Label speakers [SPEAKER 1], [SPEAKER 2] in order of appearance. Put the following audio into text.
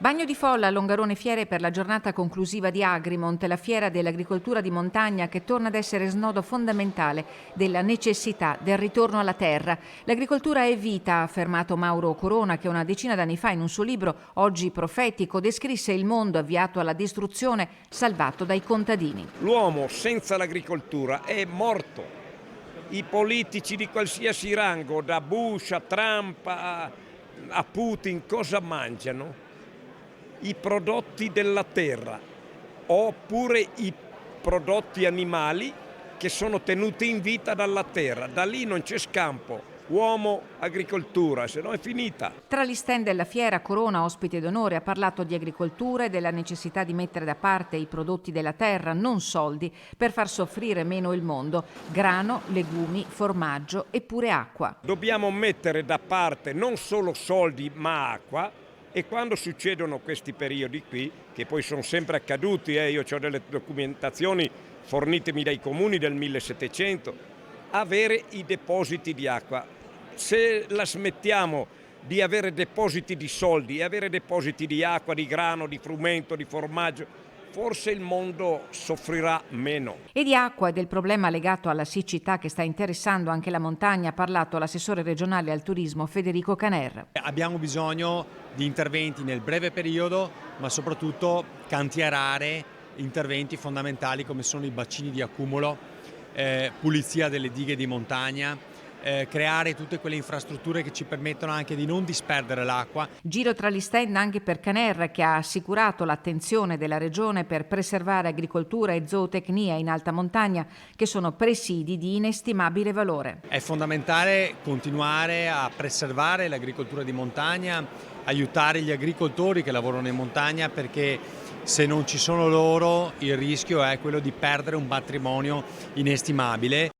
[SPEAKER 1] Bagno di folla a Longarone Fiere per la giornata conclusiva di Agrimont, la fiera dell'agricoltura di montagna che torna ad essere snodo fondamentale della necessità del ritorno alla terra. L'agricoltura è vita, ha affermato Mauro Corona, che una decina d'anni fa in un suo libro, Oggi profetico, descrisse il mondo avviato alla distruzione, salvato dai contadini.
[SPEAKER 2] L'uomo senza l'agricoltura è morto. I politici di qualsiasi rango, da Bush a Trump a Putin, cosa mangiano? I prodotti della terra oppure i prodotti animali che sono tenuti in vita dalla terra. Da lì non c'è scampo. Uomo, agricoltura, se no è finita.
[SPEAKER 1] Tra gli stand della fiera, Corona, ospite d'onore, ha parlato di agricoltura e della necessità di mettere da parte i prodotti della terra, non soldi, per far soffrire meno il mondo. Grano, legumi, formaggio e pure acqua.
[SPEAKER 2] Dobbiamo mettere da parte non solo soldi ma acqua, e quando succedono questi periodi qui, che poi sono sempre accaduti, io ho delle documentazioni fornitemi dai comuni del 1700, avere i depositi di acqua. Se la smettiamo di avere depositi di soldi e avere depositi di acqua, di grano, di frumento, di formaggio, forse il mondo soffrirà meno.
[SPEAKER 1] E di acqua e del problema legato alla siccità che sta interessando anche la montagna ha parlato l'assessore regionale al turismo Federico Caner.
[SPEAKER 3] Abbiamo bisogno di interventi nel breve periodo, ma soprattutto cantierare interventi fondamentali come sono i bacini di accumulo, pulizia delle dighe di montagna, creare tutte quelle infrastrutture che ci permettono anche di non disperdere l'acqua.
[SPEAKER 1] Giro tra gli stand anche per Caner, che ha assicurato l'attenzione della regione per preservare agricoltura e zootecnia in alta montagna, che sono presidi di inestimabile valore.
[SPEAKER 3] È fondamentale continuare a preservare l'agricoltura di montagna, aiutare gli agricoltori che lavorano in montagna, perché se non ci sono loro il rischio è quello di perdere un patrimonio inestimabile.